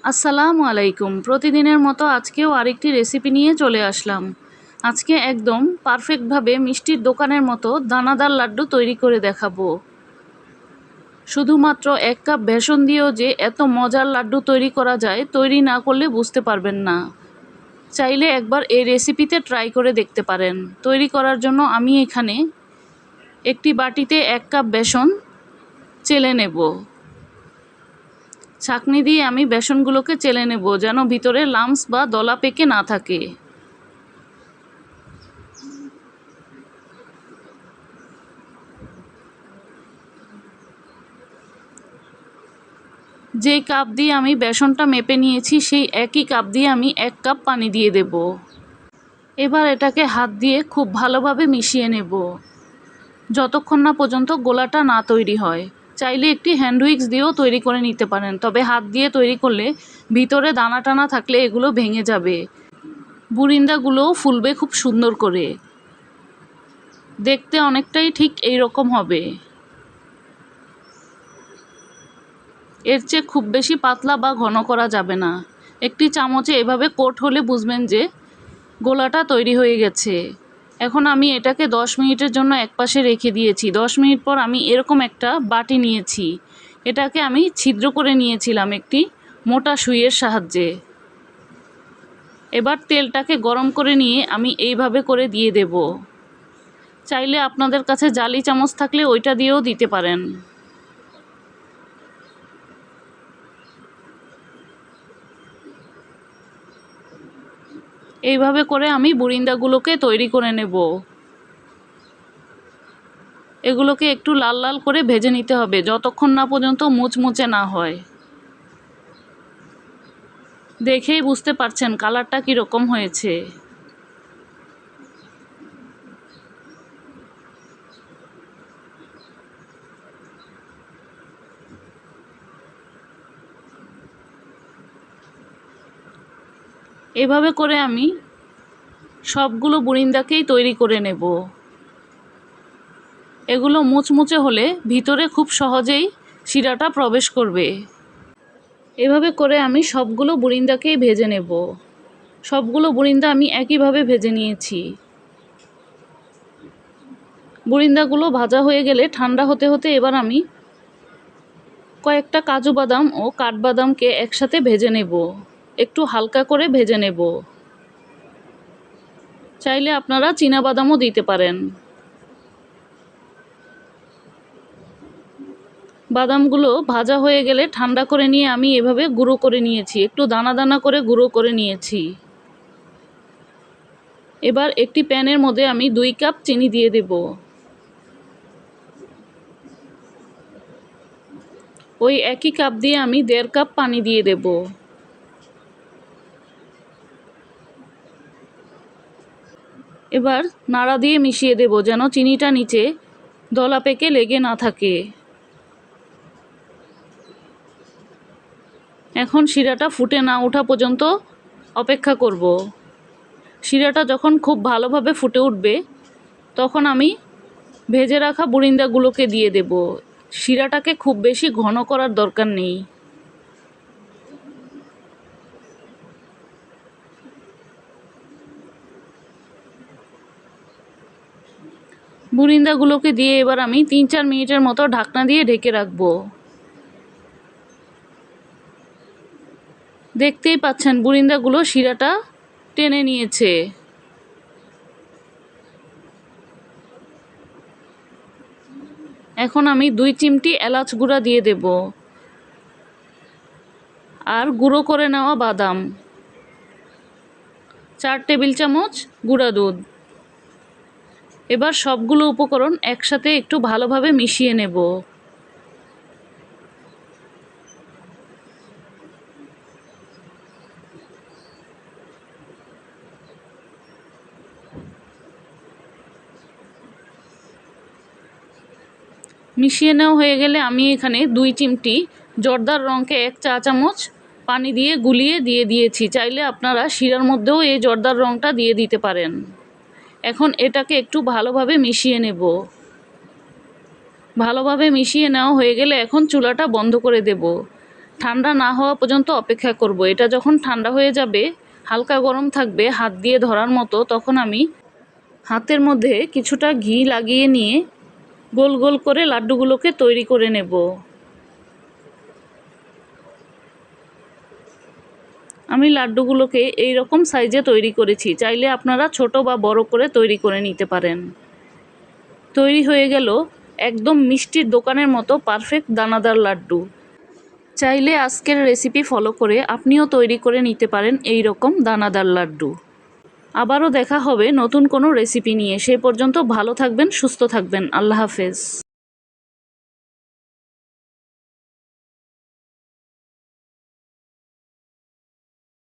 আসসালামু আলাইকুম। প্রতিদিনের মতো আজকেও আরেকটি রেসিপি নিয়ে চলে আসলাম। আজকে একদম পারফেক্টভাবে মিষ্টির দোকানের মতো দানাদার লাড্ডু তৈরি করে দেখাবো। শুধুমাত্র 1 কাপ বেসন দিয়েও যে এত মজার লাড্ডু তৈরি করা যায়, তৈরি না করলে বুঝতে পারবেন না। চাইলে একবার এই রেসিপিতে ট্রাই করে দেখতে পারেন। তৈরি করার জন্য আমি এখানে একটি বাটিতে 1 কাপ বেসন চেলে নেব। ছাঁকনি দিয়ে আমি বেসনগুলোকে চেলে নেব, যেন ভিতরে লাম্পস বা দলা পেকে না থাকে। যেই কাপ দিয়ে আমি বেসনটা মেপে নিয়েছি, সেই একই কাপ দিয়ে আমি 1 কাপ পানি দিয়ে দেব। এবার এটাকে হাত দিয়ে খুব ভালোভাবে মিশিয়ে নেব, যতক্ষণ না পর্যন্ত গোলাটা না তৈরি হয়। চাইলে একটি হ্যান্ড উইক্স দিয়েও তৈরি করে নিতে পারেন, তবে হাত দিয়ে তৈরি করলে ভিতরে দানা টানা থাকলে এগুলো ভেঙে যাবে। বুরিন্দাগুলোও ফুলবে খুব সুন্দর করে। দেখতে অনেকটাই ঠিক এই রকম হবে। এর চেয়ে খুব বেশি পাতলা বা ঘন করা যাবে না। একটি চামচে এভাবে কোট হলে বুঝবেন যে গোলাটা তৈরি হয়ে গেছে। এখন আমি এটাকে 10 মিনিটের জন্য একপাশে রেখে দিয়েছি। 10 মিনিট পর আমি এরকম একটা বাটি নিয়েছি। এটাকে আমি ছিদ্র করে নিয়েছিলাম একটি মোটা সুইয়ের সাহায্যে। এবার তেলটাকে গরম করে নিয়ে আমি এইভাবে করে দিয়ে দেব। চাইলে আপনাদের কাছে জালি চামচ থাকলে ওইটা দিয়েও দিতে পারেন। এইভাবে করে আমি বুরিন্দাগুলোকে তৈরি করে নেব। এগুলোকে একটু লাল লাল করে ভেজে নিতে হবে, যতক্ষণ না পর্যন্ত মুচমুচে না হয়। দেখেই বুঝতে পারছেন কালারটা কীরকম হয়েছে। এভাবে করে আমি সবগুলো বুরিন্দাকেই তৈরি করে নেব। এগুলো মুচমুচে হলে ভিতরে খুব সহজেই শিরাটা প্রবেশ করবে। এভাবে করে আমি সবগুলো বুরিন্দাকেই ভেজে নেব। সবগুলো বুরিন্দা আমি একইভাবে ভেজে নিয়েছি। বুরিন্দাগুলো ভাজা হয়ে গেলে ঠান্ডা হতে হতে এবার আমি কয়েকটা কাজু বাদাম ও কাঠবাদামকে একসাথে ভেজে নেব। একটু হালকা করে ভেজে নেব। চাইলে আপনারা চীনা বাদামও দিতে পারেন। বাদামগুলো ভাজা হয়ে গেলে ঠান্ডা করে নিয়ে আমি এভাবে গুঁড়ো করে নিয়েছি। একটু দানা দানা করে গুঁড়ো করে নিয়েছি। এবার একটি প্যানের মধ্যে আমি 2 কাপ চিনি দিয়ে দেব। ওই একই কাপ দিয়ে আমি 1.5 কাপ পানি দিয়ে দেব। এবার নাড়া দিয়ে মিশিয়ে দেব, যেন চিনিটা নিচে দলা পেকে লেগে না থাকে। এখন শিরাটা ফুটে না ওঠা পর্যন্ত অপেক্ষা করব। শিরাটা যখন খুব ভালোভাবে ফুটে উঠবে, তখন আমি ভেজে রাখা বুরিন্দাগুলোকে দিয়ে দেব। শিরাটাকে খুব বেশি ঘন করার দরকার নেই। বুরিন্দাগুলোকে দিয়ে এবার আমি 3-4 মিনিটের মতো ঢাকনা দিয়ে ঢেকে রাখবো। দেখতেই পাচ্ছেন বুরিন্দাগুলো শিরাটা টেনে নিয়েছে। এখন আমি 2 চিমটি এলাচ গুঁড়া দিয়ে দেব, আর গুঁড়ো করে নেওয়া বাদাম, 4 টেবিল চামচ গুঁড়া দুধ। এবার সবগুলো উপকরণ একসাথে একটু ভালোভাবে মিশিয়ে নেব। মিশিয়ে নেওয়া হয়ে গেলে আমি এখানে 2 চিমটি জর্দার রঙকে 1 চা চামচ পানি দিয়ে গুলিয়ে দিয়ে দিয়েছি। চাইলে আপনারা শিরার মধ্যেও এই জর্দার রঙটা দিয়ে দিতে পারেন। এখন এটাকে একটু ভালোভাবে মিশিয়ে নেব। ভালোভাবে মিশিয়ে নেওয়া হয়ে গেলে এখন চুলাটা বন্ধ করে দেব। ঠান্ডা না হওয়া পর্যন্ত অপেক্ষা করব। এটা যখন ঠান্ডা হয়ে যাবে, হালকা গরম থাকবে, হাত দিয়ে ধরার মতো, তখন আমি হাতের মধ্যে কিছুটা ঘি লাগিয়ে নিয়ে গোল গোল করে লাড্ডুগুলোকে তৈরি করে নেব। আমি লাড্ডুগুলোকে এই রকম সাইজে তৈরি করেছি, চাইলে আপনারা ছোট বা বড় করে তৈরি করে নিতে পারেন। তৈরি হয়ে গেল একদম মিষ্টির দোকানের মতো পারফেক্ট দানাদার লাড্ডু। চাইলে আজকের রেসিপি ফলো করে আপনিও তৈরি করে নিতে পারেন এই রকম দানাদার লাড্ডু। আবারও দেখা হবে নতুন কোনো রেসিপি নিয়ে। সেই পর্যন্ত ভালো থাকবেন, সুস্থ থাকবেন। আল্লাহ হাফেজ।